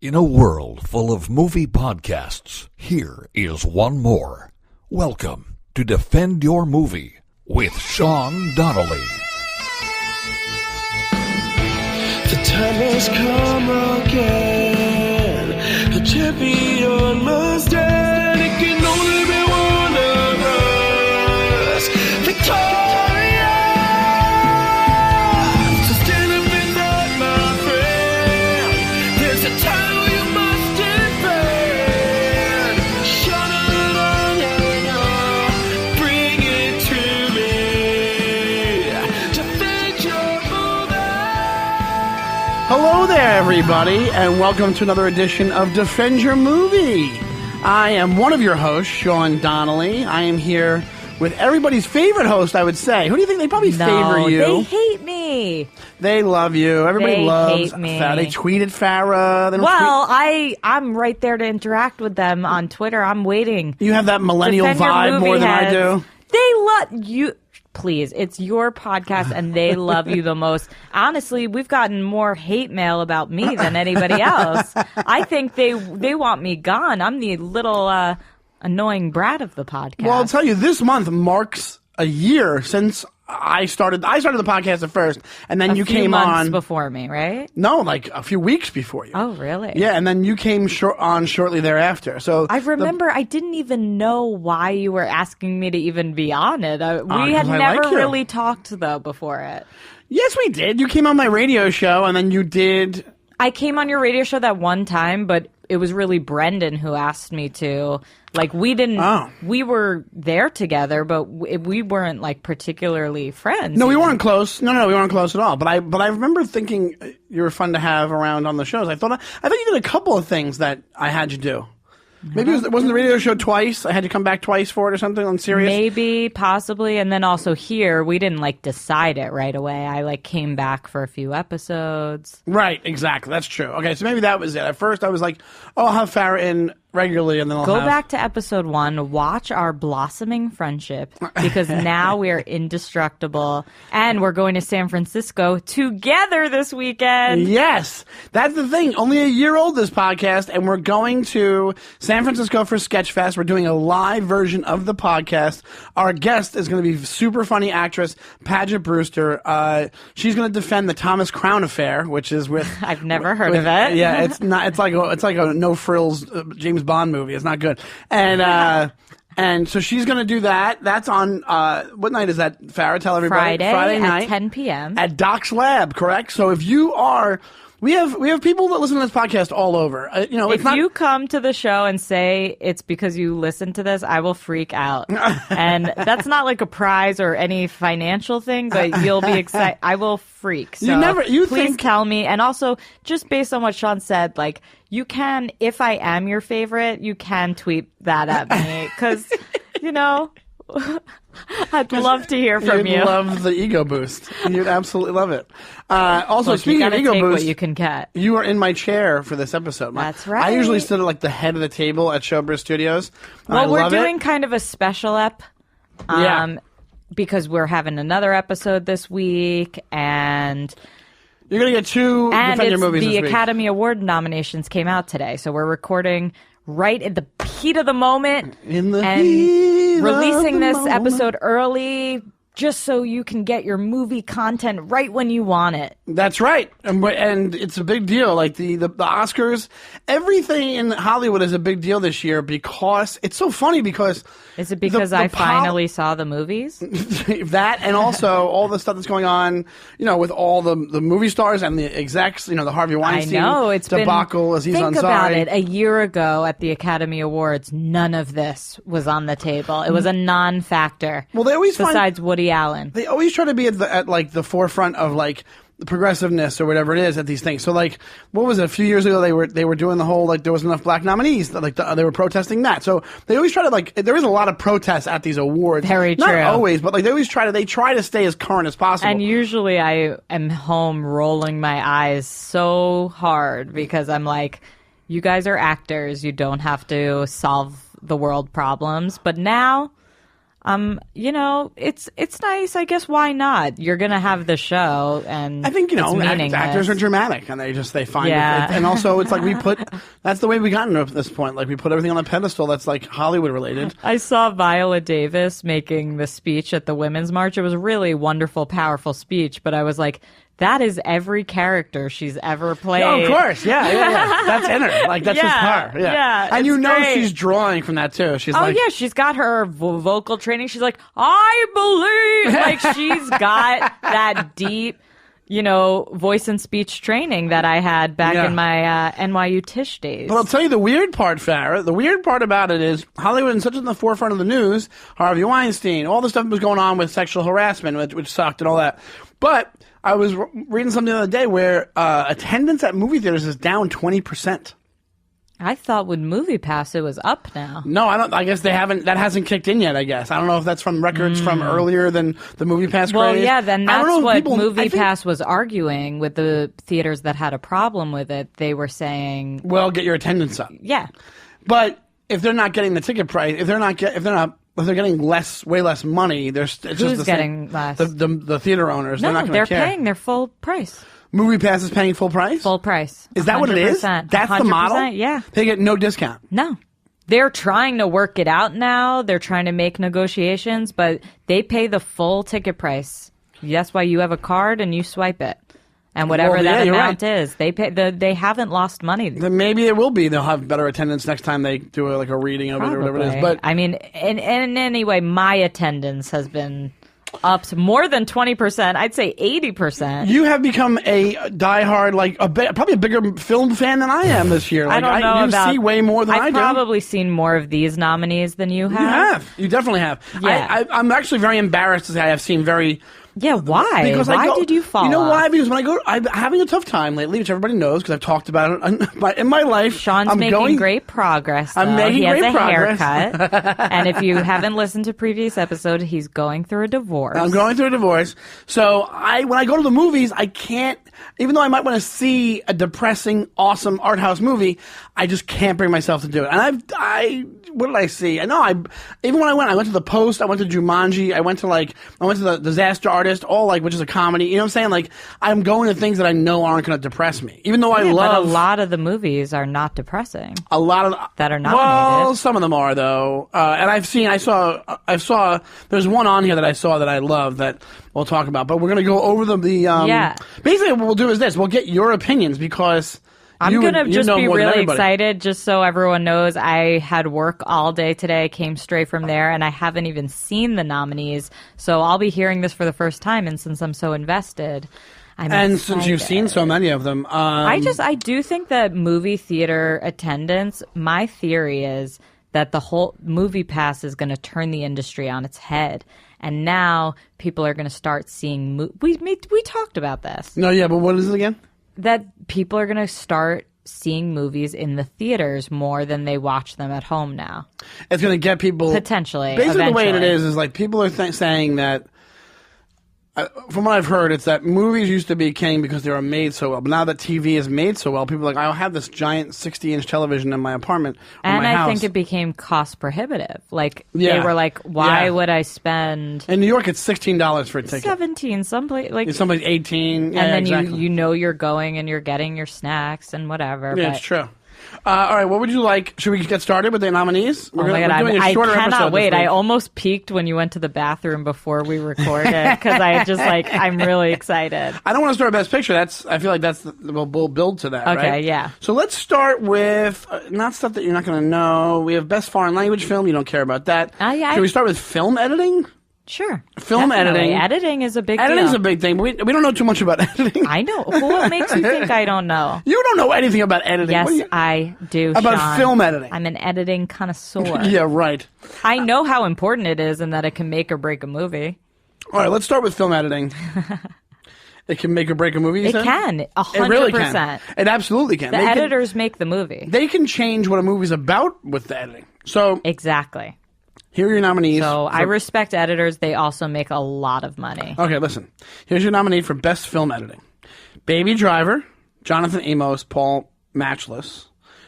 In a world full of movie podcasts, here is one more. Welcome to Defend Your Movie with Sean Donnelly. The time has come again. The champion must stand. It can only be one of us. Victoria! So stand up and fight, my friend. There's a title you must defend. Shut it on, bring it to me. Defend your movie. Hello there, everybody, and welcome to another edition of Defend Your Movie. I am one of your hosts, Sean Donnelly. I am here with everybody's favorite host, I would say. Who do you think? They probably favor you. They hate me. They love you. Everybody They loves hate me. Farah. They tweeted Farah. They don't Well, I'm right there to interact with them on Twitter. I'm waiting. you have that millennial Defend your vibe movie more than I heads. do. They love you. Please, it's your podcast, and they love you the most. Honestly, we've gotten more hate mail about me than anybody else. I think they want me gone. I'm the little annoying brat of the podcast. Well, I'll tell you, this month marks a year since I started the podcast at first, and then a you few came months on before me, right? No, like a few weeks before you. Oh, really? Yeah, and then you came on shortly thereafter. So I remember I didn't even know why you were asking me to even be on it. We had 'cause I never like you. really talked, though, before it. Yes, we did. You came on my radio show, and then you did. I came on your radio show that one time, but it was really Brendan who asked me to. Like, we didn't. Oh. We were there together, but we weren't, like, particularly friends. No, we even. weren't close. No, we weren't close at all. But I remember thinking you were fun to have around on the shows. I thought you did a couple of things that I had you do. Maybe it wasn't the radio show twice. I had to come back twice for it or something on Sirius. Maybe, possibly. And then also here, we didn't, like, decide it right away. I, like, came back for a few episodes. Right, exactly. That's true. Okay, so maybe that was it. At first, I was like, oh, I'll have Farah in regularly, and then I'll Go have... back to episode 1, watch our blossoming friendship, because now we are indestructible, and we're going to San Francisco together this weekend. Yes, that's the thing. Only a year old, this podcast, and we're going to San Francisco for Sketchfest. We're doing a live version of the podcast. Our guest is going to be super funny actress Paget Brewster. She's going to defend the Thomas Crown Affair, which is with... I've never heard of it. Yeah, it's not. It's like a no frills James Bond movie. It's not good. And and so she's going to do that. That's on what night is that? Farah, tell everybody. Friday night at 10 p.m. at Doc's Lab. Correct. So if you are, we have people that listen to this podcast all over. If you come to the show and say it's because you listen to this, I will freak out. And that's not like a prize or any financial thing, but you'll be excited. I will freak. So please tell me. And also, just based on what Sean said, like, you can, if I am your favorite, you can tweet that at me. Because, I'd love to hear from you. You'd love the ego boost. You'd absolutely love it. Also, Look, speaking of ego take boost, what you can get. you are in my chair for this episode. That's right. I usually sit at like the head of the table at Showbiz Studios. Well, we're doing kind of a special ep. Because we're having another episode this week, and you're going to get two Defend Your Movies this the week. Academy Award nominations came out today, so we're recording right at the heat of the moment In the and heat of releasing the this moment. episode early just so you can get your movie content right when you want it. That's right, and it's a big deal. Like the Oscars, everything in Hollywood is a big deal this year because it's so funny. Because Is it because I finally saw the movies? that, and also all the stuff that's going on, with all the movie stars and the execs, the Harvey Weinstein I know, it's debacle, Aziz Think Ansari. about it. A year ago at the Academy Awards, none of this was on the table. It was a non-factor. Well, they always besides Woody Allen. They always try to be at the forefront of like the progressiveness or whatever it is at these things. So like, what was it? A few years ago, they were doing the whole like there wasn't enough black nominees. Like they were protesting that. So they always try to like there is a lot of protests at these awards. Very Not true. always, but like they try to stay as current as possible. And usually I am home rolling my eyes so hard because I'm like, you guys are actors. You don't have to solve the world problems. But now It's nice. I guess why not? You're gonna have the show, and I think actors are dramatic, and they find it. And also, it's like that's the way we got into this point. Like we put everything on a pedestal that's like Hollywood related. I saw Viola Davis making the speech at the Women's March. It was a really wonderful, powerful speech, but I was like, that is every character she's ever played. Oh, of course, yeah. That's in her. Like that's just her. Yeah. And great. She's drawing from that too. She's she's got her vocal training. She's like, I believe. Like she's got that deep, voice and speech training that I had back in my NYU Tisch days. But I'll tell you the weird part, Farah. The weird part about it is Hollywood is such in the forefront of the news. Harvey Weinstein, all the stuff that was going on with sexual harassment, which sucked and all that. But I was reading something the other day where attendance at movie theaters is down 20%. I thought with MoviePass it was up now. No, I don't. I guess they haven't. That hasn't kicked in yet. I guess I don't know if that's from records from earlier than the MoviePass. Well, craze. yeah, then that's what MoviePass was arguing with the theaters that had a problem with it. They were saying, "Well, get your attendance up." Yeah, but if they're not getting the ticket price, if they're getting way less money, it's just the getting less? The theater owners. No, they're not going to they're care. paying their full price. MoviePass is paying full price? Full price. Is that what it is? That's the model? Yeah. They get no discount? No. They're trying to work it out now. They're trying to make negotiations, but they pay the full ticket price. That's why you have a card and you swipe it. And whatever that amount is, they pay. They haven't lost money. Then maybe it will be. They'll have better attendance next time they do a reading of it or whatever it is. But I mean, in anyway, my attendance has been up to more than 20%. I'd say 80%. You have become a diehard, probably a bigger film fan than I am this year. I don't know you see way more than I do. I've probably seen more of these nominees than you have. You have. You definitely have. Yeah. I'm actually very embarrassed to say I have seen very... Yeah, why? Because why did you fall You know off? why? Because when I'm having a tough time lately, which everybody knows because I've talked about it in my life. Sean's making great progress, though. I'm making great progress. He has a haircut. And if you haven't listened to previous episodes, he's going through a divorce. I'm going through a divorce. So when I go to the movies, I can't, even though I might want to see a depressing, awesome art house movie, I just can't bring myself to do it. And what did I see? Even when I went to The Post, I went to Jumanji, I went to the Disaster Artist, which is a comedy. You know what I'm saying? Like, I'm going to things that I know aren't going to depress me. Even though I love... But a lot of the movies are not depressing. A lot of... That are nominated. Well, some of them are, though. And I saw... There's one on here that I saw that I love that we'll talk about. But we're going to go over Basically, what we'll do is this. We'll get your opinions because... I'm going to just be really excited, just so everyone knows. I had work all day today, came straight from there, and I haven't even seen the nominees. So I'll be hearing this for the first time, and since I'm so invested, I'm excited. Since you've seen so many of them... I do think that movie theater attendance, my theory is that the whole MoviePass is going to turn the industry on its head. And now people are going to start seeing... We talked about this. No, yeah, but what is it again? That people are going to start seeing movies in the theaters more than they watch them at home now. It's going to get people... Potentially, basically, eventually. the way it is like people are saying that... from what I've heard, it's that movies used to be king because they were made so well. But now that TV is made so well, people are like, I'll have this giant 60-inch television in my apartment or and my house. I think it became cost prohibitive. They were like, why would I spend... In New York, it's $16 for a ticket. 17, someplace 18. Yeah, and then exactly. you know you're going and you're getting your snacks and whatever. Yeah, it's true. All right, what would you like? Should we get started with the nominees? We're doing a shorter episode. I cannot wait. I almost peaked when you went to the bathroom before we recorded because I'm really excited. I don't want to start with Best Picture. I feel like we'll build to that. Okay, right? Yeah. So let's start with not stuff that you're not going to know. We have Best Foreign Language Film. You don't care about that. Should we start with film editing? Sure. Film editing. Editing is a big deal. Editing's a big thing. But we don't know too much about editing. I know. What makes you think I don't know? You don't know anything about editing. Yes, I do, About Sean. film editing. I'm an editing connoisseur. Yeah, right. I know how important it is and that it can make or break a movie. All right, let's start with film editing. It can make or break a movie, you said? It can. 100%. It really can. It absolutely can. The editors make the movie. They can change what a movie's about with the editing. So exactly. Here are your nominees. So I respect editors. They also make a lot of money. Okay, listen. Here's your nominee for Best Film Editing. Baby Driver, Jonathan Amos, Paul Matchless,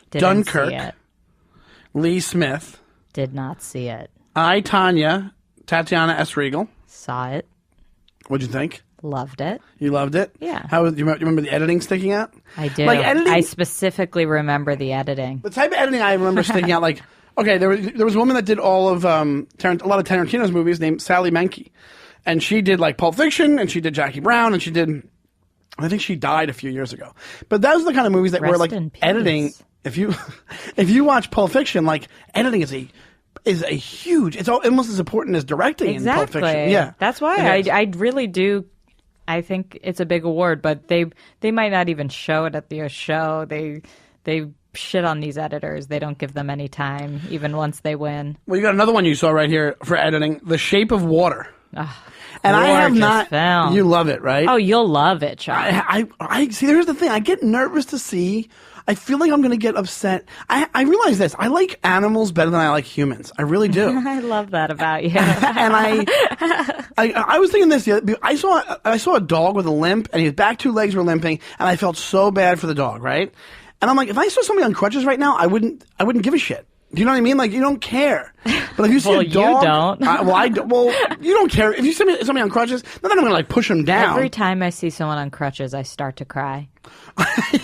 Dunkirk, see it. Lee Smith, did not see it. I, Tonya, Tatiana S. Regal. Saw it. What'd you think? Loved it. You loved it? Yeah. How you remember the editing sticking out? I do. Like editing, I specifically remember the editing. the type of editing I remember sticking out. Like, okay, there was a woman that did all of a lot of Tarantino's movies named Sally Menke, and she did like Pulp Fiction, and she did Jackie Brown, and she did. I think she died a few years ago. But those are the kind of movies that were like editing. If you watch Pulp Fiction, like editing is a huge. It's almost as important as directing in Pulp Fiction. Yeah, that's why I really do. I think it's a big award, but they might not even show it at the show. They shit on these editors. They don't give them any time, even once they win. Well, you got another one you saw right here for editing, The Shape of Water. And I have not. Film. You love it, right? Oh, you'll love it, Sean. I see. Here's the thing. I get nervous to see. I feel like I'm going to get upset. I realize this. I like animals better than I like humans. I really do. I love that about you. And I was thinking this. I saw a dog with a limp, and his back two legs were limping, and I felt so bad for the dog, right? And I'm like, if I saw somebody on crutches right now, I wouldn't give a shit. Do you know what I mean? Like, you don't care. But if you see a dog... you don't. You don't care. If you see somebody on crutches, not that I'm going to, like, push them down. Every time I see someone on crutches, I start to cry.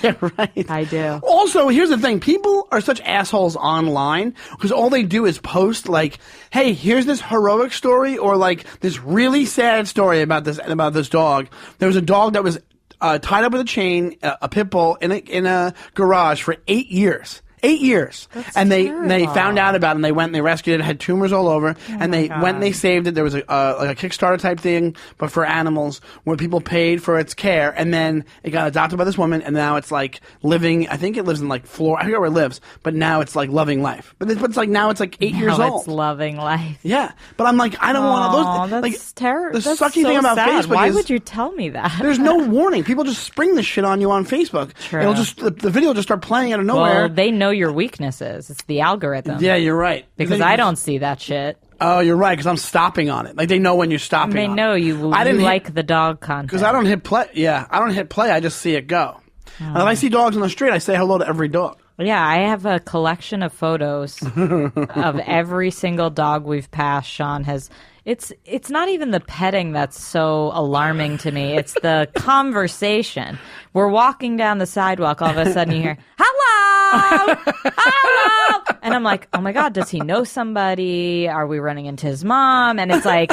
Yeah, right. I do. Also, here's the thing. People are such assholes online because all they do is post, like, hey, here's this heroic story or, like, this really sad story about this dog. There was a dog that was tied up with a chain, a pit bull, in a garage for 8 years. 8 years. That's and they terrible. found out about it and they went and they rescued it. It had tumors all over. And they went and they saved it. There was like a Kickstarter type thing, but for animals where people paid for its care. And then it got adopted by this woman and now it's like living, I think it lives in like Florida. I forget where it lives, but now it's like loving life. But it's like now it's like 8 years old. It's loving life. Yeah. But I'm like, I don't want those. That's like, terrible. The sucky thing about Facebook Why is, would you tell me that? There's no warning. People just spring this shit on you on Facebook. True. It'll just, the video will just start playing out of nowhere. Well, they know your weaknesses. It's the algorithm. Yeah, you're right. Because I don't see that shit. Oh, you're right, because I'm stopping on it. Like, they know when you're stopping They on know it. you like the dog content. Because I don't hit play. Yeah, I don't hit play. I just see it go. And if I see dogs on the street, I say hello to every dog. Yeah, I have a collection of photos of every single dog we've passed. Sean has... It's not even the petting that's so alarming to me. It's the conversation. We're walking down the sidewalk. All of a sudden you hear, hello! Hello! And I'm like, oh my God, does he know somebody? Are we running into his mom? And it's like,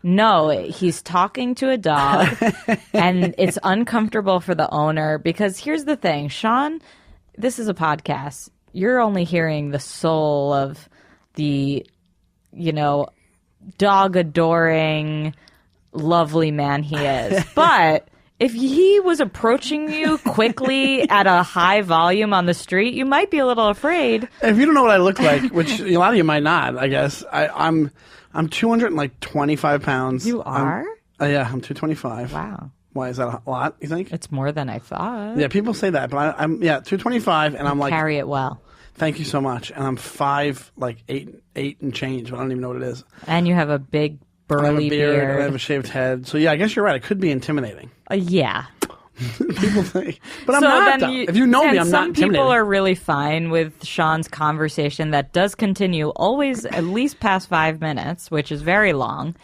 no, he's talking to a dog. And it's uncomfortable for the owner because here's the thing, Sean, this is a podcast. You're only hearing the soul of the, dog adoring, lovely man he is. But if he was approaching you quickly at a high volume on the street, you might be a little afraid. If you don't know what I look like, which a lot of you might not, I guess, I'm 225 pounds. You are? Yeah, I'm 225. Wow. Why, is that a lot, you think? It's more than I thought. Yeah, people say that, but I'm 225, and I'm like... Carry it well. Thank you so much. And I'm 8 and change, but I don't even know what it is. And you have a big burly I have a beard. beard. And I have a shaved head. So yeah, I guess you're right. It could be intimidating. Yeah. People think, but I'm not. Though. If you know me, I'm not intimidating. Some people are really fine with Sean's conversation that does continue always at least past 5 minutes, which is very long.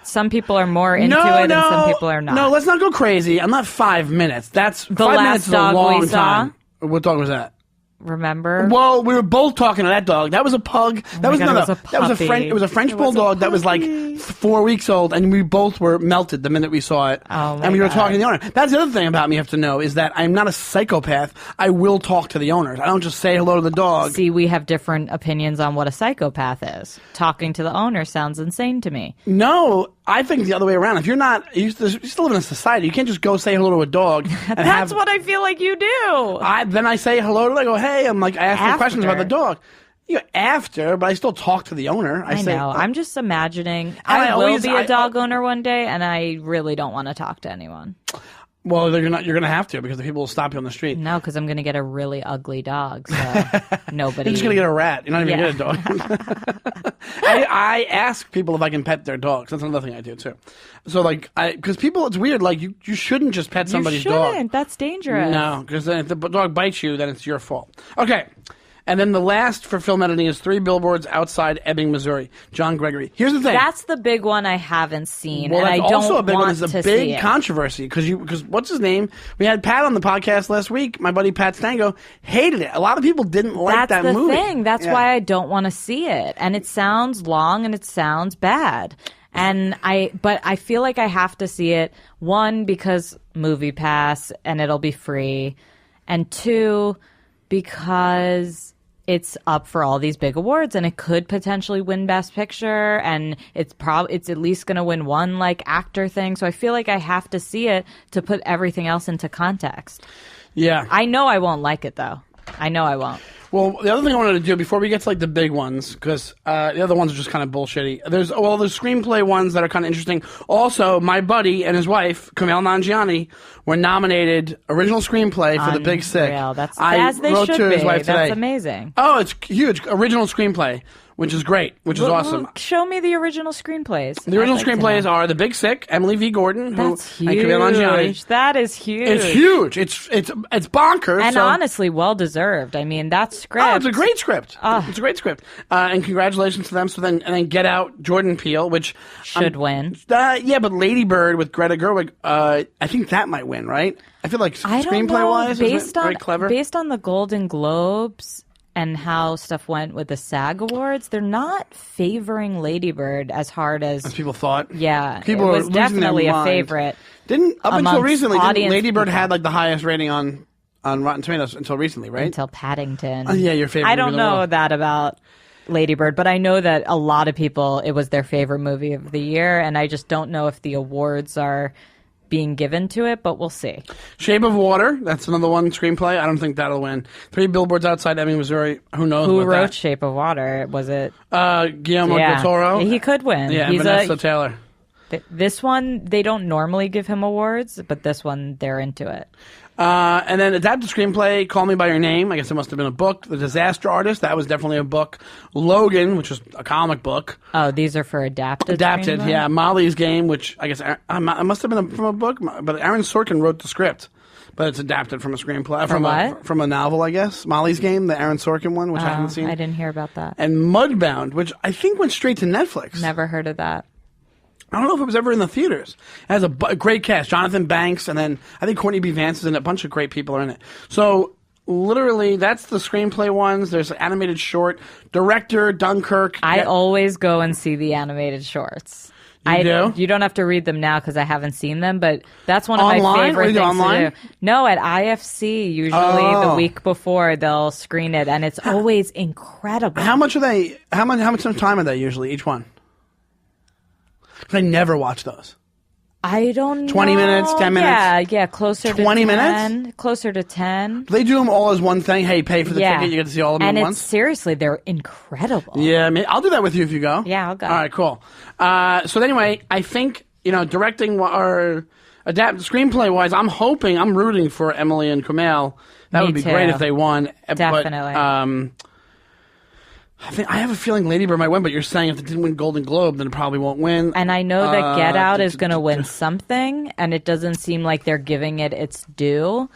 Some people are more into it and some people are not. No, let's not go crazy. I'm not 5 minutes. That's the 5 last minutes is dog a long we saw? time. What dog was that? Remember? Well, we were both talking to that dog. That was a pug. That was God, no, it was a that was a puppy. French. It was a French bulldog that was like 4 weeks old, and we both were melted the minute we saw it. Oh my and we were God. talking to the owner. That's the other thing about me you have to know is that I'm not a psychopath. I will talk to the owners. I don't just say hello to the dog. See, we have different opinions on what a psychopath is. Talking to the owner sounds insane to me. No, I think the other way around. If you're not, you still live in a society. You can't just go say hello to a dog. And That's what I feel like you do. Then I say hello to. I go, hey. I'm like, I ask them questions about the After. dog. After, but I still talk to the owner. I say, know. I'm just imagining. I I will always- be a dog owner one day, and I really don't want to talk to anyone. Well, you're not. You're going to have to because the people will stop you on the street. No, because I'm going to get a really ugly dog. So nobody. You're just going to get a rat. You're not even Yeah. going to get a dog. I ask people if I can pet their dogs. That's another thing I do too. So because people, it's weird. Like you shouldn't just pet somebody's you shouldn't. dog. That's dangerous. No, because then if the dog bites you, then it's your fault. Okay. And then the last for film editing is 3 Billboards Outside Ebbing, Missouri. John Gregory. Here's the thing. That's the big one I haven't seen. Well, and that's I don't also a big one. want It's a to see big it. controversy because what's his name? We had Pat on the podcast last week. My buddy Pat Stango hated it. A lot of people didn't like That's that the movie. thing. That's why I don't want to see it. And it sounds long and it sounds bad. But I feel like I have to see it. 1, because Movie Pass and it'll be free. And 2, because it's up for all these big awards and it could potentially win Best Picture, and it's at least going to win one like actor thing. So I feel like I have to see it to put everything else into context. Yeah. I know I won't like it though. I know I won't. Well, the other thing I wanted to do before we get to like the big ones, because the other ones are just kind of bullshitty. There's screenplay ones that are kind of interesting. Also, my buddy and his wife, Kumail Nanjiani, were nominated original screenplay for The Big Sick. Unreal. That's I as they wrote should to his be. wife today. That's amazing. Oh, it's huge. Original screenplay, which is great, which is awesome. Show me the originral screenplays. The original I'd like to screenplays know. are The Big Sick, Emily V. Gordon, That's and Kumail Nanjiani. huge. That is huge. It's huge. It's bonkers. And so- honestly, well deserved. I mean, that script. Oh, it's a great script. It's a great script. And congratulations to them. So then Get Out, Jordan Peele, which should win. Yeah, but Lady Bird with Greta Gerwig, I think that might win, right? I feel like I don't screenplay know. wise, is very clever. Based on the Golden Globes and how stuff went with the SAG Awards, they're not favoring Lady Bird as hard as people thought. Yeah, People it were was losing their definitely a mind. favorite. Didn't up until amongst recently? Didn't audience Lady Bird people. had like the highest rating on Rotten Tomatoes until recently, right? Until Paddington. Yeah, your favorite I movie don't in the know world. that about Lady Bird, but I know that a lot of people, it was their favorite movie of the year, and I just don't know if the awards are being given to it, but we'll see. Shape of Water, that's another one screenplay. I don't think that'll win. 3 Billboards Outside Ebbing, Missouri. Who knows? Who about wrote that? Shape of Water? Was it? Guillermo del Toro. He could win. Yeah, He's Vanessa Taylor. This one, they don't normally give him awards, but this one, they're into it. And then adapted screenplay, Call Me By Your Name. I guess it must have been a book. The Disaster Artist, that was definitely a book. Logan, which was a comic book. Oh, these are for adapted screenplay? Yeah. Molly's Game, which I guess it must have been from a book, but Aaron Sorkin wrote the script. But it's adapted from a screenplay. From a novel, I guess. Molly's Game, the Aaron Sorkin one, which I haven't seen. I didn't hear about that. And Mudbound, which I think went straight to Netflix. Never heard of that. I don't know if it was ever in the theaters. It has a great cast. Jonathan Banks, and then I think Courtney B. Vance is in it. A bunch of great people are in it. So, literally, that's the screenplay ones. There's an animated short. Director, Dunkirk. I always go and see the animated shorts. You do? You don't have to read them now because I haven't seen them, but that's one of Online? my Or favorite you do things online? to do. No, at IFC, usually the week before, they'll screen it, and it's always incredible. How much are they? How much time are they usually, each one? 'Cause I never watch those. I don't know. 20 minutes, 10 minutes? Yeah, closer to 20 10. minutes? Closer to 10. Do they do them all as one thing? Hey, pay for the Yeah. ticket, you get to see all of them and at it's once? seriously, they're incredible. Yeah, I'll do that with you if you go. Yeah, I'll go. All right, cool. So anyway, I think, directing or adapt screenplay wise, I'm rooting for Emily and Kumail. That Me would be too. great if they won. Definitely. But, I have a feeling Lady Bird might win, but you're saying if it didn't win Golden Globe, then it probably won't win. And I know that Get Out is going to win something, and it doesn't seem like they're giving it its due,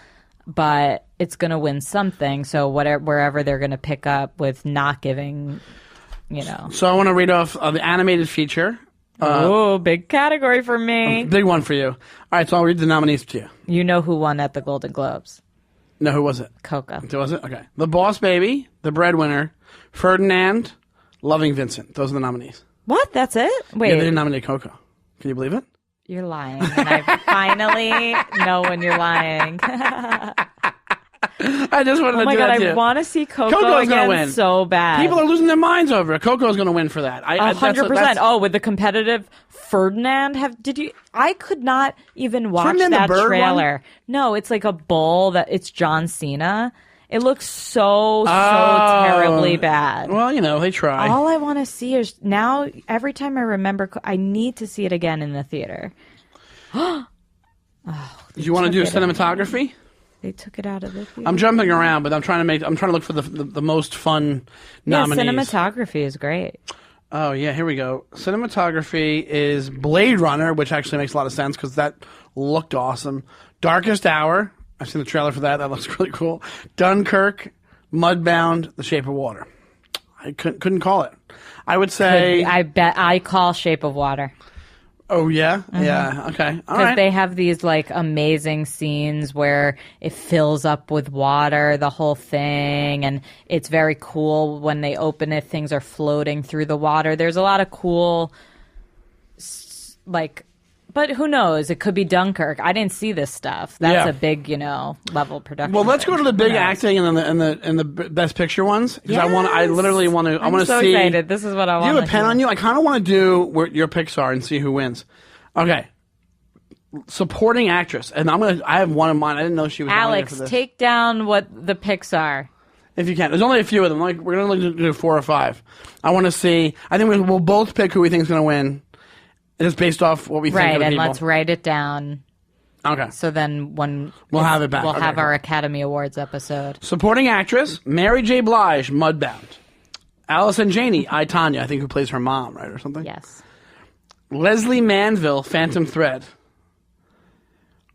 but it's going to win something. So wherever they're going to pick up with not giving, So I want to read off the animated feature. Oh, big category for me. Big one for you. All right, so I'll read the nominees to you. You know who won at the Golden Globes? No, who was it? Coco. Who was it? Okay. The Boss Baby, The Breadwinner, Ferdinand, Loving Vincent. Those are the nominees. What? That's it? Wait. Yeah, they didn't nominate Coco. Can you believe it? You're lying. And I finally know when you're lying. I just wanted Oh to my do God, that to I you. want to see Coco Coco's gonna again win. so bad. People are losing their minds over it. Coco's going to win for that. 100%. Oh, with the competitive Ferdinand, I could not even watch Ferdinand the that bird trailer. No, it's like a bull it's John Cena. It looks so terribly bad. Well, they try. All I want to see is now, every time I remember, I need to see it again in the theater. Do you want to do cinematography? They took it out of the theater. I'm jumping around, but I'm trying to look for the most fun nominees. Yeah, cinematography is great. Oh, yeah, here we go. Cinematography is Blade Runner, which actually makes a lot of sense because that looked awesome. Darkest Hour. I've seen the trailer for that. That looks really cool. Dunkirk, Mudbound, The Shape of Water. I couldn't call it. I would say... I bet I call Shape of Water. Oh, yeah? Yeah, okay. All right. Because they have these, like, amazing scenes where it fills up with water, the whole thing, and it's very cool when they open it, things are floating through the water. There's a lot of cool, like... But who knows? It could be Dunkirk. I didn't see this stuff. That's a big, level production. Well, let's go to the big acting and the Best Picture ones. Because I literally want to. I want to so see. Excited. This is what I want. Do you have a pen on you? I kind of want to do where your picks are and see who wins. Okay. Supporting actress, and I have one in mind. I didn't know she was. Alex, take down what the picks are. If you can. There's only a few of them. Like we're gonna do 4 or 5. I want to see. I think we'll both pick who we think is going to win. It's based off what we think of the people. Right, and let's write it down. Okay. So then when we'll have it back. We'll have our Academy Awards episode. Supporting actress, Mary J. Blige, Mudbound. Allison Janney, I, Tonya, I think who plays her mom, right, or something? Yes. Leslie Manville, Phantom Thread.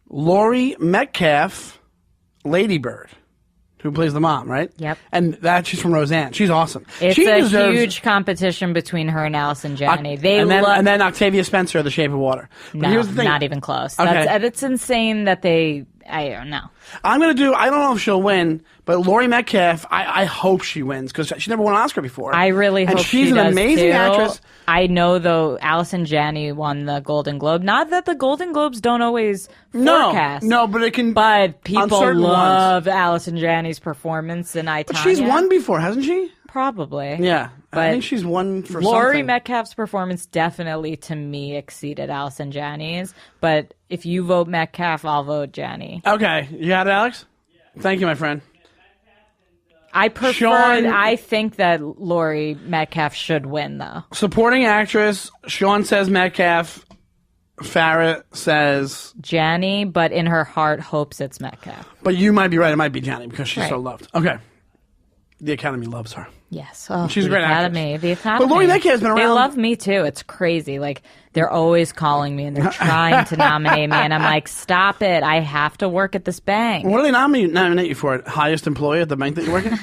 Laurie Metcalf, Lady Bird, who plays the mom, right? Yep. And she's from Roseanne. She's awesome. It's a huge competition between her and Allison Janney. And then Octavia Spencer, The Shape of Water. But no, here's the thing. Not even close. Okay. It's insane that I don't know. I don't know if she'll win, but Laurie Metcalf, I hope she wins because she never won an Oscar before. I really hope she does, she's an amazing actress. I know, though, Allison Janney won the Golden Globe. Not that the Golden Globes don't always forecast. No, but it can. But people love ones. Allison Janney's performance in I, Tonya. But she's won before, hasn't she? Probably. Yeah. But I think she's won for Laurie something. Metcalf's performance definitely, to me, exceeded Allison Janney's. But if you vote Metcalf, I'll vote Janney. Okay. You got it, Alex? Yeah. Thank you, my friend. I I think that Laurie Metcalf should win, though. Supporting actress, Sean says Metcalf. Farah says Janney, but in her heart hopes it's Metcalf. But you might be right. It might be Janney because she's so loved. Okay. The Academy loves her. Yes. Oh, she's a great actress. The Academy. But Laurie Metcalf's been around. They love me, too. It's crazy. Like, they're always calling me, and they're trying to nominate me, and I'm like, stop it. I have to work at this bank. What do they nominate you for? Highest employee at the bank that you work at?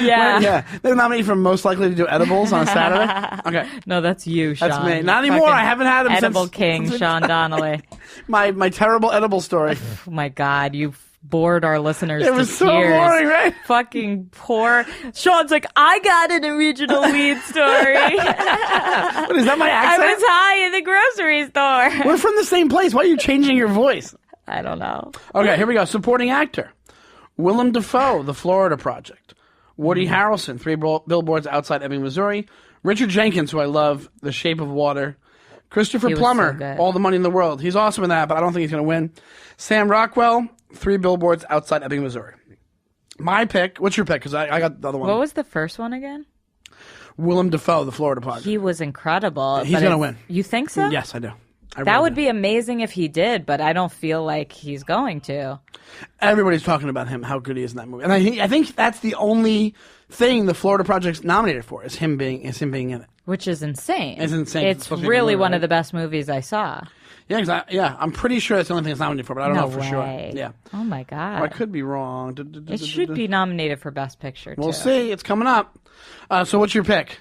Yeah. They nominate you for most likely to do edibles on a Saturday? Okay. No, that's you, Sean. That's me. Not anymore. I haven't had them Edible since... King, Sean Donnelly. My terrible edible story. Oh, my God. You bored our listeners to tears. It was so boring, right? Fucking poor. Sean's like, I got an original weed story. What, is that my accent? I was high in the grocery store. We're from the same place. Why are you changing your voice? I don't know. Okay, here we go. Supporting actor. Willem Dafoe, The Florida Project. Woody Harrelson, 3 billboards outside Ebbing, Missouri. Richard Jenkins, who I love, The Shape of Water. Christopher Plummer, so All the Money in the World. He's awesome in that, but I don't think he's going to win. Sam Rockwell, 3 billboards outside Ebbing, Missouri. My pick. What's your pick? Because I got the other one. What was the first one again? Willem Dafoe, The Florida Project. He was incredible. He's going to win. You think so? Yes, I do. That would be amazing if he did, but I don't feel like he's going to. Everybody's talking about him, how good he is in that movie. And I think that's the only thing the Florida Project's nominated for, is him being in it. Which is insane. It's insane. It's really one of the best movies I saw. Yeah, I'm pretty sure that's the only thing it's nominated for, but I don't know for sure. Yeah. Oh, my God. Well, I could be wrong. It should be nominated for Best Picture, too. We'll see. It's coming up. So what's your pick?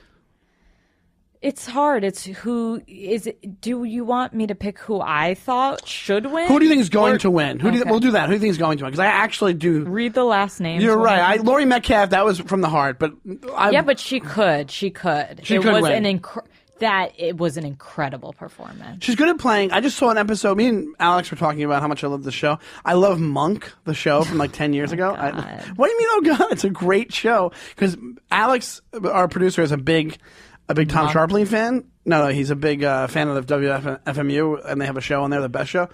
It's hard. It's who is it? Do you want me to pick who I thought should win? Who do you think is going to win? We'll do that. Who do you think is going to win? Because I actually do. Read the last name. You're right. Laurie Metcalf, that was from the heart, but but she could. She could. She could win. It was an incredible performance. She's good at playing. I just saw an episode. Me and Alex were talking about how much I love the show. I love Monk, the show from like 10 years ago. What do you mean, oh God? It's a great show. Because Alex, our producer, is a big Tom Sharpling fan. No, he's a big fan of the WFMU, and they have a show on there, The Best Show.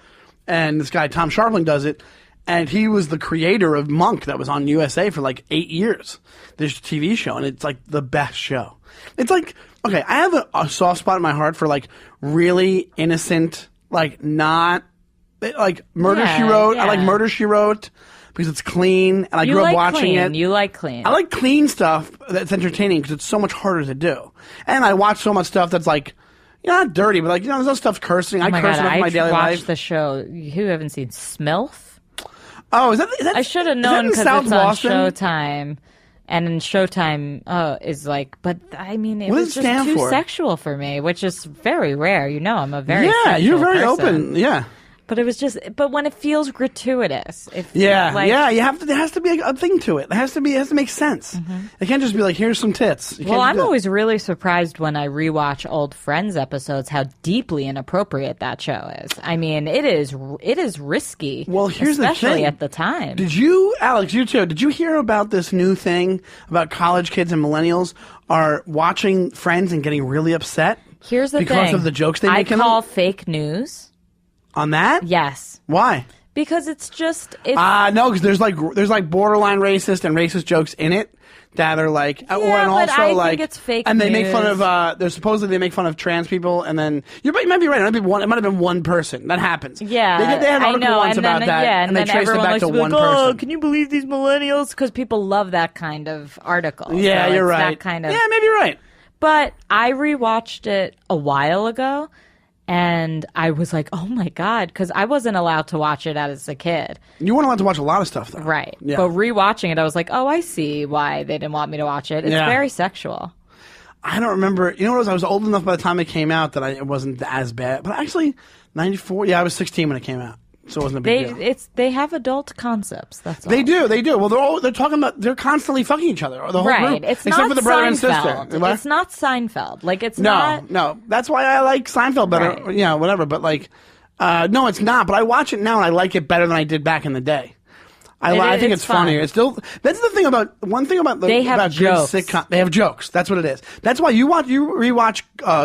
And this guy, Tom Sharpling, does it. And he was the creator of Monk that was on USA for like 8 years. This TV show, and it's like the best show. It's like, okay, I have a soft spot in my heart for like really innocent, like not, like Murder, She Wrote. I like Murder, She Wrote because it's clean, and I grew up watching it. You like clean. I like clean stuff that's entertaining because it's so much harder to do. And I watch so much stuff that's like, not dirty, but like, there's no stuff cursing. I curse enough in my daily life. I watched the show. You haven't seen Smilf? Oh, is that I should have is that known in because South it's on Boston? Showtime. And in Showtime is like, but I mean, it What was does it just stand too for? sexual for me, which is very rare. You know, I'm a very Yeah, sexual you're very person. open. Yeah. But it was just, but when it feels gratuitous, Yeah, you have to. There has to be a thing to it. It has to make sense. It can't just be like, here's some tits. You Well, can't I'm do that. always really surprised when I rewatch old Friends episodes how deeply inappropriate that show is. I mean, it is risky. Well, here's the especially thing. at the time. Did you, Alex, you too, did you hear about this new thing about college kids and millennials are watching Friends and getting really upset? Here's the thing. Because of the jokes they make I in call them? fake news. On that? Yes. Why? Because it's No, because there's like borderline racist and racist jokes in it that are like, but I think it's fake and they make fun news. of. They're supposedly they make fun of trans people, and then you might be right. It might have been one person that happens. Yeah, they had an I article know. once and about then, that, yeah, and they then traced it everyone back likes to to be one like, person. Oh, can you believe these millennials? Because people love that kind of article. Yeah, So you're it's right. That kind of. Yeah, maybe you're right. But I rewatched it a while ago, and I was like, oh my God, because I wasn't allowed to watch it as a kid. You weren't allowed to watch a lot of stuff, though. Right. Yeah. But rewatching it, I was like, oh, I see why they didn't want me to watch it. It's Yeah. very sexual. I don't remember. You know what it was? I was old enough by the time it came out that it wasn't as bad. But actually, 94. Yeah, I was 16 when it came out, so it wasn't a big deal. They have adult concepts. That's all. They do. Well, they're talking about they're constantly fucking each other. The whole Right. group, It's except not for the brother and Seinfeld. sister. What? It's not Seinfeld. Like it's not. No. That's why I like Seinfeld better. Right. Yeah, whatever. But like, no, it's not. But I watch it now and I like it better than I did back in the day. I think it's fun. funnier. It's still. That's the thing about They have about jokes. good sitcom. They have jokes. That's what it is. That's why you rewatch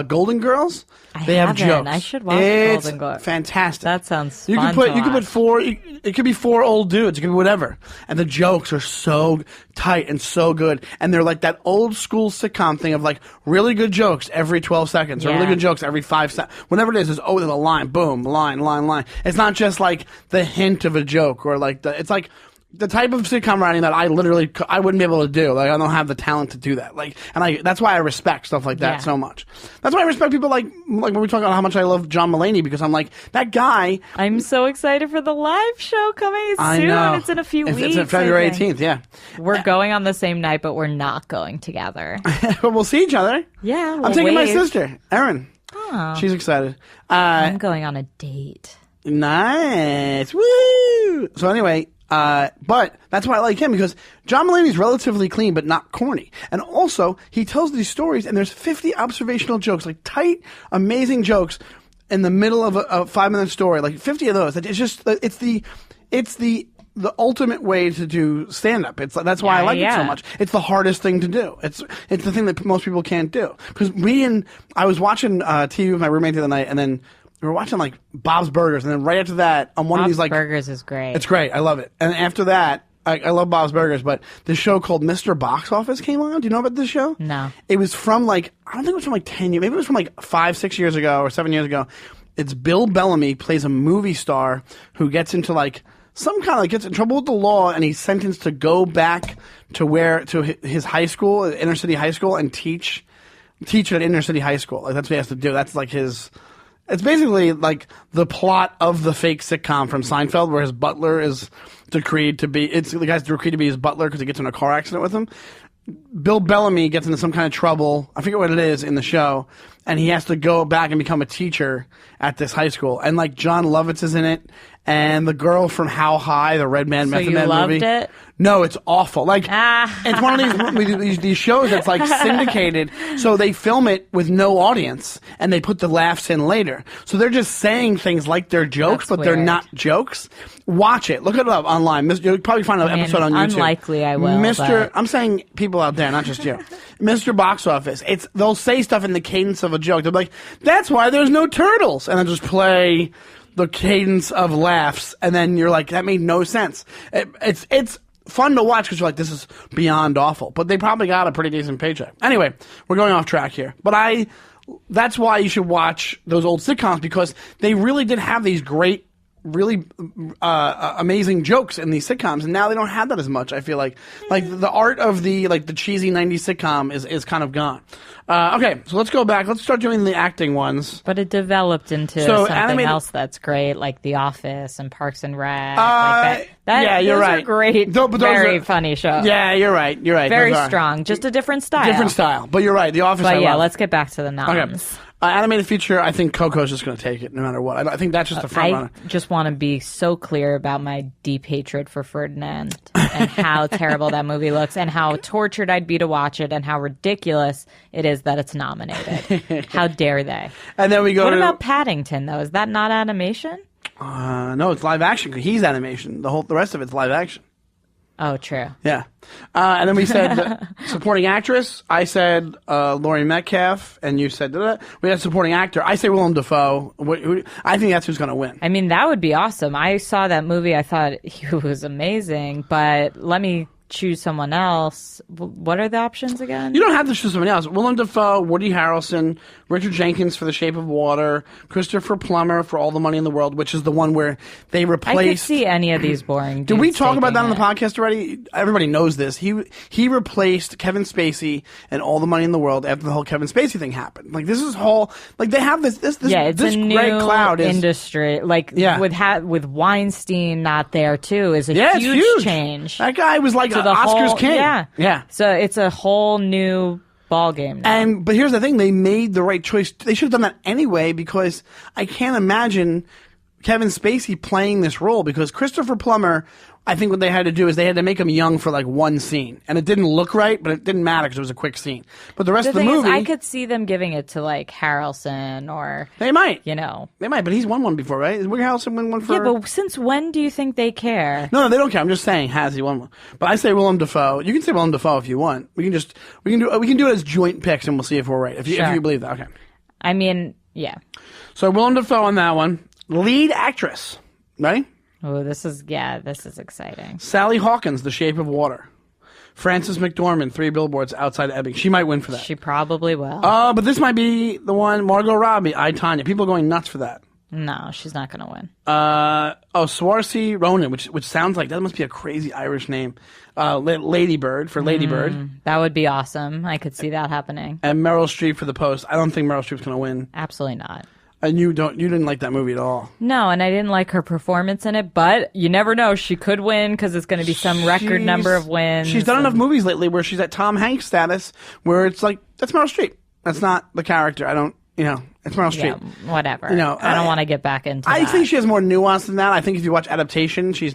Golden Girls. They have haven't. jokes. I should watch it's Golden Girls. Fantastic. That sounds You fun can put to you can put watch. four. It could be four old dudes. It could be whatever. And the jokes are so tight and so good. And they're like that old school sitcom thing of like really good jokes every 12 seconds or really Yeah. good jokes every 5 seconds. Whenever it is, there's always a line. Boom, line. It's not just like the hint of a joke or like it's like the type of sitcom writing that I wouldn't be able to do. Like I don't have the talent to do that. Like, and that's why I respect stuff like that Yeah. so much. That's why I respect people like when we talk about how much I love John Mulaney because I'm like that guy. I'm so excited for the live show coming I soon. know It's in a few weeks. It's in February I think. 18th. Yeah, We're going on the same night, but we're not going together. but we'll see each other. Yeah, I'm we'll taking my wave. sister, Erin. Oh. She's excited. I'm going on a date. Nice. Woo! So anyway, but that's why I like him because John Mulaney's relatively clean but not corny. And also, he tells these stories and there's 50 observational jokes, like tight, amazing jokes in the middle of a 5-minute story, like 50 of those. It's the ultimate way to do stand-up. That's why I like it so much. It's the hardest thing to do. It's the thing that most people can't do. Because I was watching TV with my roommate the other night, and then we were watching like Bob's Burgers, and then right after that, on one of these like Burgers is great. it's great. I love it. And after that, I love Bob's Burgers, but this show called Mr. Box Office came on. Do you know about this show? No. It was from like, I don't think it was from like 10 years. Maybe it was from like 5-6 years ago or 7 years ago. It's Bill Bellamy plays a movie star who gets into like some kind of like gets in trouble with the law, and he's sentenced to go back to his high school, inner city high school, and teach at inner city high school. Like that's what he has to do. That's like his. It's basically like the plot of the fake sitcom from Seinfeld, where his butler is decreed to be. It's the guy's decreed to be his butler because he gets in a car accident with him. Bill Bellamy gets into some kind of trouble. I forget what it is in the show, and he has to go back and become a teacher at this high school. And like John Lovitz is in it, and the girl from How High, the Red Man Method you Man loved movie. it? No, it's awful. Like it's one of these shows that's like syndicated, so they film it with no audience and they put the laughs in later. So they're just saying things like they're jokes, That's but they're weird. not jokes. Watch it. Look it up online. You'll probably find an episode on YouTube. Unlikely I will, but- I'm saying people out there, not just you. Mr. Box Office. They'll say stuff in the cadence of a joke. They'll be like, "That's why there's no turtles," and then just play the cadence of laughs, and then you're like, that made no sense. It's fun to watch because you're like, this is beyond awful. But they probably got a pretty decent paycheck. Anyway, we're going off track here. But that's why you should watch those old sitcoms because they really did have these great really amazing jokes in these sitcoms, and now they don't have that as much. I feel like the art of the cheesy 90s sitcom is kind of gone. Okay, so let's go back. Let's start doing the acting ones. But it developed into something else that's great, like The Office and Parks and Rec. Yeah, you're right. Those are great, very funny shows. Yeah, you're right. You're right. Very strong. Just a different style. Different style. But you're right. The Office, But I love. let's get back to the noms. Okay. Animated feature, I think Coco's just going to take it no matter what. I think that's just the front runner. I just want to be so clear about my deep hatred for Ferdinand and how terrible that movie looks and how tortured I'd be to watch it and how ridiculous it is that it's nominated. How dare they? And then we go What about Paddington, though? Is that not animation? No, it's live action. He's animation. The rest of it's live action. Oh, true. Yeah. And then we said supporting actress. I said Laurie Metcalf, and you said we had supporting actor. I say Willem Dafoe. I think that's who's going to win. I mean, that would be awesome. I saw that movie. I thought he was amazing, but let me choose someone else. What are the options again? You don't have to choose someone else. Willem Dafoe, Woody Harrelson, Richard Jenkins for The Shape of Water, Christopher Plummer for All the Money in the World, which is the one where they replaced. I could see any of these boring. Did we talk about that on the podcast already? Everybody knows this. He replaced Kevin Spacey and All the Money in the World after the whole Kevin Spacey thing happened. Like this is whole they have this it's this a great new cloud industry. With Weinstein not there too is a huge change. That guy was like the Oscars whole, king. Yeah. So it's a whole new ball game now. But here's the thing: they made the right choice. They should have done that anyway because I can't imagine Kevin Spacey playing this role because Christopher Plummer. I think what they had to do is they had to make him young for like one scene, and it didn't look right, but it didn't matter because it was a quick scene. But the rest of the movie, I could see them giving it to like Harrelson or they might, they might. But he's won one before, right? Is Woody Harrelson win one for? Yeah, but since when do you think they care? No, they don't care. I'm just saying, has he won one? But I say Willem Dafoe. You can say Willem Dafoe if you want. We can do it as joint picks, and we'll see if we're right. If you believe that, okay. I mean, yeah. So Willem Dafoe on that one. Lead actress, ready? Oh, this is exciting. Sally Hawkins, The Shape of Water. Frances McDormand, 3 Billboards Outside Ebbing. She might win for that. She probably will. But this might be the one. Margot Robbie, I, Tonya. People are going nuts for that. No, she's not going to win. Saoirse Ronan, which sounds like that must be a crazy Irish name. Lady Bird for Lady Bird. That would be awesome. I could see that happening. And Meryl Streep for The Post. I don't think Meryl Streep's going to win. Absolutely not. And you didn't like that movie at all. No, and I didn't like her performance in it, but you never know. She could win because it's going to be some record number of wins. She's done enough movies lately where she's at Tom Hanks status where it's like, that's Meryl Streep. That's not the character. It's Meryl Streep. Yeah, whatever. I don't want to get back into that. I think she has more nuance than that. I think if you watch Adaptation, she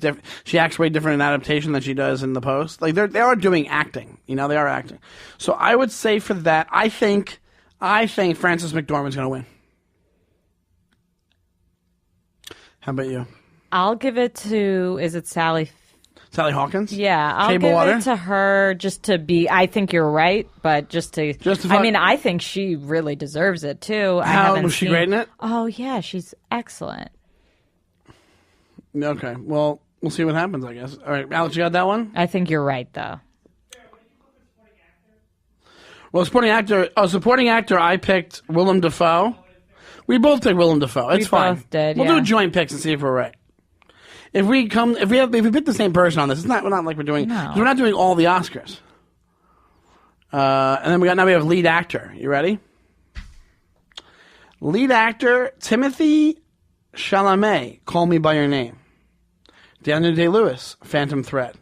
acts way different in Adaptation than she does in The Post. Like they are doing acting. They are acting. So I would say for that, I think Frances McDormand's going to win. How about you? I'll give it to, is it Sally Hawkins? Yeah, I'll give it to her just to be, I think you're right, but just to I mean, I think she really deserves it too. Was she great in it? Oh yeah, she's excellent. Okay, well, we'll see what happens, I guess. All right, Alex, you got that one? I think you're right, though. Well, supporting actor, I picked Willem Dafoe. We both picked Willem Dafoe. It's fine. Both did, We'll do joint picks and see if we're right. If we pick the same person on this, we're not like we're doing. No. We're not doing all the Oscars. And then we have lead actor. You ready? Lead actor Timothée Chalamet, Call Me by Your Name. Daniel Day-Lewis, Phantom Thread.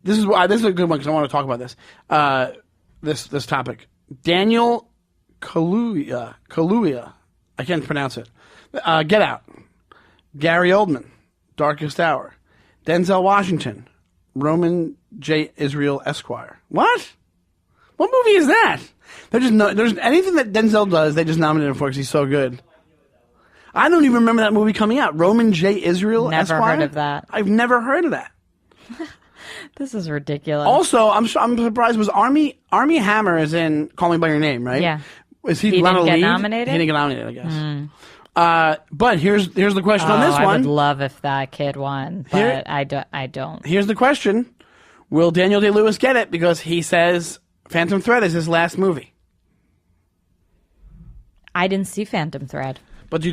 This is a good one because I want to talk about this. This topic. Daniel Kaluuya. I can't pronounce it. Get Out. Gary Oldman, Darkest Hour. Denzel Washington, Roman J. Israel Esquire. What? What movie is that? There's anything that Denzel does, they just nominate him for because he's so good. I don't even remember that movie coming out. Roman J. Israel Esquire? Never heard of that. I've never heard of that. This is ridiculous. Also, I'm surprised. Was Army Hammer is in Call Me by Your Name, right? Yeah. Is he didn't get nominated? He didn't get nominated, I guess. But here's the question on this one. I would love if that kid won, but I don't. Here's the question: will Daniel Day-Lewis get it because he says Phantom Thread is his last movie? I didn't see Phantom Thread. But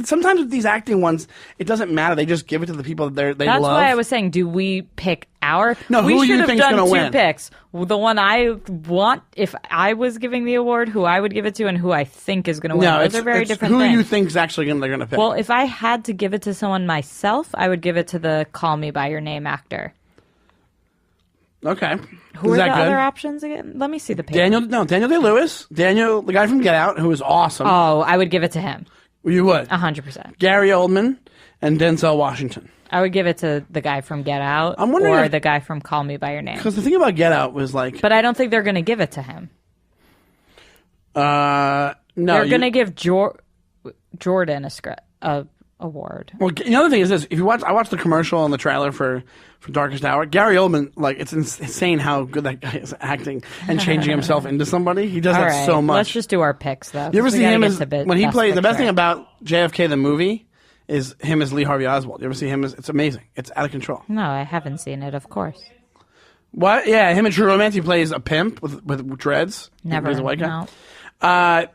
sometimes with these acting ones, it doesn't matter. They just give it to the people that they That's love. why I was saying, do we pick our? No, we who should you have think's done gonna two win? picks. The one I want, if I was giving the award, who I would give it to, and who I think is going to win. No, Those are very it's different who things. you think's actually they're going to pick. Well, if I had to give it to someone myself, I would give it to the Call Me by Your Name actor. Okay. Who Is are that the good? other options again? Let me see the page. Daniel Day-Lewis. Daniel, the guy from Get Out, who is awesome. Oh, I would give it to him. You would. 100%. Gary Oldman and Denzel Washington. I would give it to the guy from Get Out I'm wondering or if- the guy from Call Me by Your Name. Because the thing about Get Out was like... But I don't think they're going to give it to him. No. They're going to give Jordan a award. Well, the other thing is this: if you watch, I watched the commercial and the trailer for Darkest Hour. Gary Oldman, like, it's insane how good that guy is acting and changing himself into somebody. He does All that right, so much. let's just do our picks, though. You ever 'cause we see gotta him get as to when he Best plays? The best Picture. thing about JFK the movie is him as Lee Harvey Oswald. You ever see him as? It's amazing. It's out of control. No, I haven't seen it, of course. What? Yeah, him in True Romance. He plays a pimp with dreads. He Never. plays a white guy. No.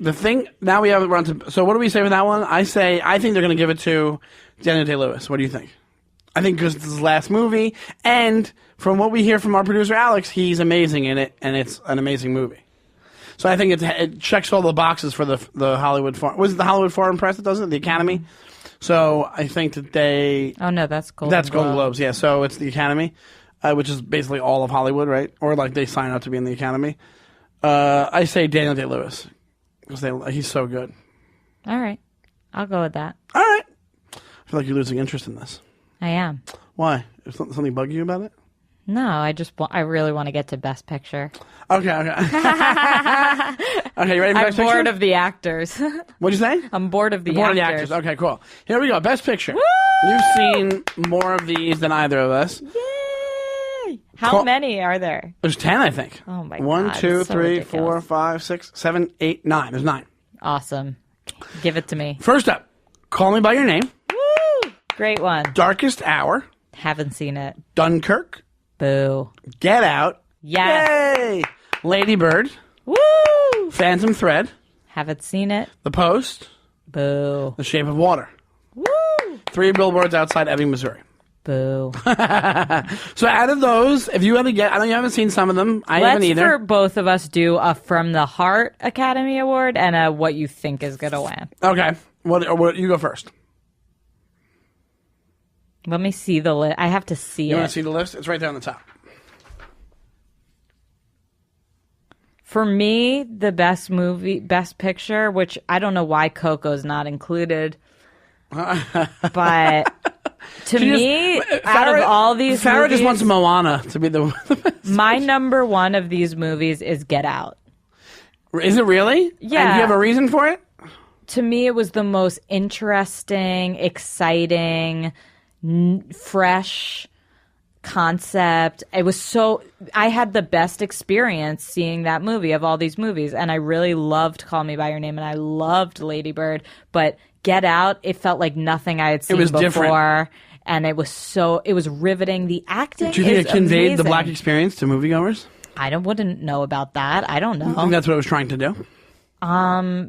The thing now we have run to. So what do we say for that one? I think they're going to give it to Daniel Day-Lewis. What do you think? I think because it's his last movie, and from what we hear from our producer Alex, he's amazing in it, and it's an amazing movie. So I think it checks all the boxes for the Hollywood was it the Hollywood Foreign Press that does it, the Academy. So I think that they. Oh no, that's Golden. That's Golden Globes, yeah. So it's the Academy, which is basically all of Hollywood, right? Or like they sign up to be in the Academy. I say Daniel Day-Lewis because he's so good. All right, I'll go with that. All right. I feel like you're losing interest in this. I am. Why? Is something bug you about it? No, I really want to get to Best Picture. Okay. Okay, you ready for I'm Best bored Picture? of the actors. What'd you say? I'm bored of the Bored of the actors. actors. Okay, cool. Here we go. Best Picture. You've seen more of these than either of us. Yay! How many are there? There's 10, I think. Oh my 1, God, 2, so 3, ridiculous. 4, 5, 6, 7, 8, 9. There's 9. Awesome. Give it to me. First up, Call Me by Your Name, Woo! Great one. Darkest Hour, Haven't seen it. Dunkirk, Boo. Get Out, Yes. Yay! Lady Bird, Woo! Phantom Thread, Haven't seen it. The Post, Boo. The Shape of Water. Woo! 3 billboards outside Ebbing, Missouri. Boo. So out of those, if you had to get, I know you haven't seen some of them. I haven't Let's either. for both of us do a From the Heart Academy Award and a what you think is going to win. Okay. What? You go first. Let me see the list. I have to see You it. want to see the list? It's right there on the top. For me, the best picture, which I don't know why Coco's not included, but to me, out of all these Farah movies, just wants Moana to be the best. my number one of these movies is Get Out. Is it really? Yeah. And do you have a reason for it? To me, it was the most interesting, exciting, fresh concept. It was so I had the best experience seeing that movie of all these movies, and I really loved Call Me by Your Name and I loved Lady Bird, but Get Out, it felt like nothing I had seen was before. different. And it was riveting. The acting Do you think is it conveyed amazing. the black experience to moviegoers? wouldn't know about that. I don't know. I think that's what it was trying to do.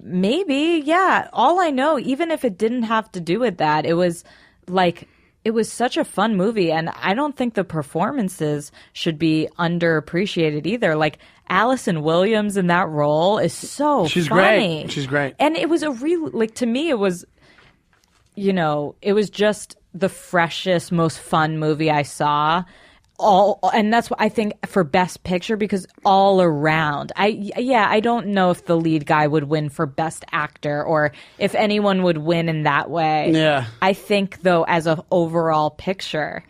Maybe, yeah. All I know, even if it didn't have to do with that, it was such a fun movie, and I don't think the performances should be underappreciated either. Like, Allison Williams in that role is so She's funny. great. She's great. And it was a real, like, to me, it was, it was just the freshest, most fun movie I saw. And that's what I think for Best Picture, because all around, I don't know if the lead guy would win for Best Actor or if anyone would win in that way. Yeah. I think though, as an overall picture,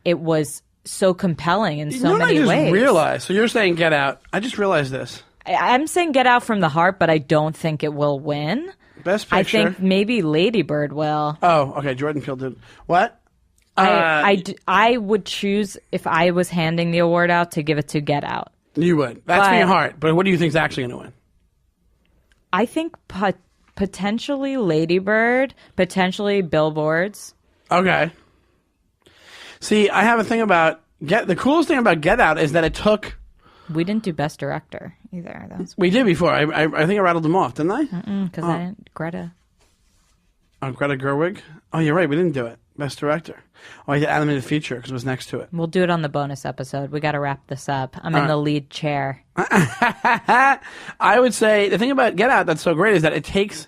it was so compelling in so many I just ways. realized. So you're saying Get Out. I just realized this. I'm saying Get Out from the Heart, but I don't think it will win. Best Picture. I think maybe Lady Bird will. Oh, okay. Jordan Peele did. What? I would choose, if I was handing the award out, to give it to Get Out. You would. That's But- being hard. But what do you think is actually going to win? I think potentially Lady Bird, potentially Billboards. Okay. See, I have a thing about the coolest thing about Get Out is that it took. We didn't do Best Director either. That's We did before. I think I rattled them off, didn't I? because I didn't. Greta. Oh, Greta Gerwig? Oh, you're right. We didn't do it. Best director. Oh, I did animated feature because it was next to it. We'll do it on the bonus episode. We got to wrap this up. I'm in the lead chair. I would say the thing about Get Out that's so great is that it takes,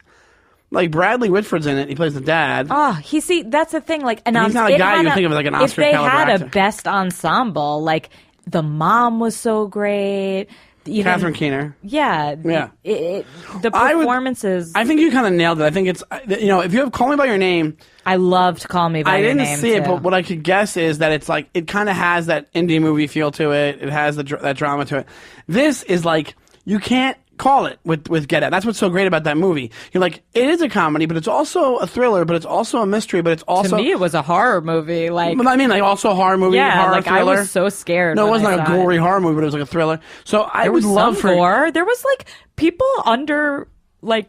like, Bradley Whitford's in it. He plays the dad. Oh, that's the thing. Like, he's not a guy you think of as like an Oscar caliber. If they caliber had actor. a best ensemble, like the mom was so great. Catherine Keener. Yeah. Yeah. The performances. I think you kind of nailed it. I think it's, if you have Call Me By Your Name. I loved Call Me By Your Name. I didn't see it, but what I could guess is that it's like, it kind of has that indie movie feel to it. It has that drama to it. This is like, you can't call it with Get Out. That's what's so great about that movie. You're like, it is a comedy, but it's also a thriller, but it's also a mystery, but it's also... To me, it was a horror movie. Like, I mean, like, also a horror movie, horror thriller. I was so scared. No, it wasn't like a gory horror movie, but it was like a thriller. So I would love for... gore. There was like people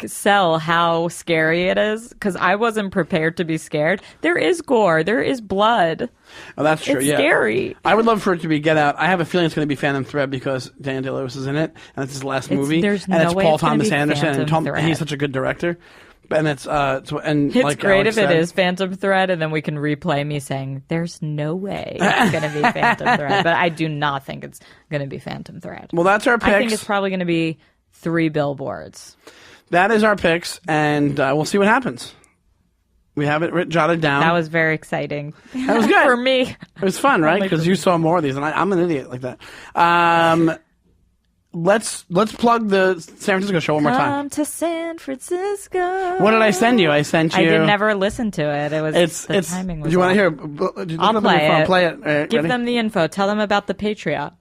sell how scary it is because I wasn't prepared to be scared. There is gore. There is blood. Oh, that's true. It's yeah, scary. I would love for it to be Get Out. I have a feeling it's going to be Phantom Thread because Daniel Day-Lewis is in it, and it's his last movie. There's and no it's way Paul it's gonna Thomas be Anderson, Phantom and he's such a good director. And it's like great if it is Phantom Thread, and then we can replay me saying, "There's no way it's going to be Phantom Thread," but I do not think it's going to be Phantom Thread. Well, that's our picks. I think it's probably going to be 3 billboards. That is our picks, and we'll see what happens. We have it jotted down. That was very exciting. That was good. For me. It was fun, right? Because you saw more of these, and I'm an idiot like that. Let's plug the San Francisco show one more time. Come to San Francisco. What did I send you? I sent you... I did never listen to it. It was the timing was Do you want to hear? I'll play it. Play it. Right, Give ready? them the info. Tell them about the Patreon.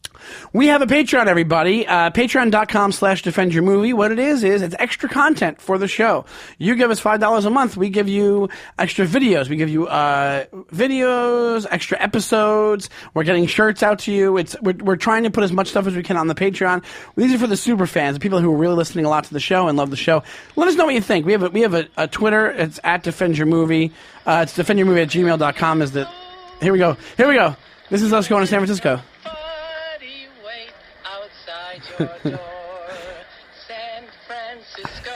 We have a Patreon, everybody. Patreon.com/Defend Your Movie. What it is it's extra content for the show. You give us $5 a month. We give you extra videos. We give you videos, extra episodes. We're getting shirts out to you. We're trying to put as much stuff as we can on the Patreon. These are for the super fans, the people who are really listening a lot to the show and love the show. Let us know what you think. We have a Twitter. It's @DefendYourMovie. It's defendyourmovie@gmail.com. Here we go. This is us going to San Francisco. Your door, San Francisco.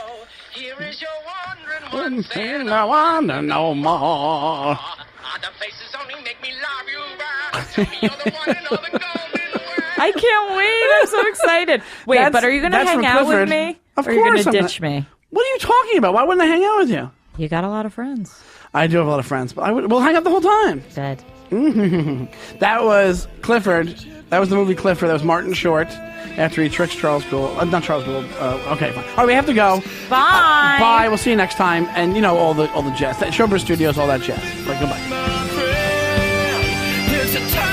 Here is your wandering one thing I want to know more. The faces only make me love you back. Tell me you're the one and all the gold in the world. I can't wait. I'm so excited. Wait, but are you going to hang out with me? Of or are you course. going to ditch me? What are you talking about? Why wouldn't I hang out with you? You got a lot of friends. I do have a lot of friends, but we'll hang out the whole time. Dead. That was Clifford. That was the movie Clifford. That was Martin Short after he tricks Charles Gould. Not Charles Gould. Okay, fine. All right, we have to go. Bye. Bye. We'll see you next time. And all the jazz. Showbiz Studios, all that jazz. Goodbye. There's a time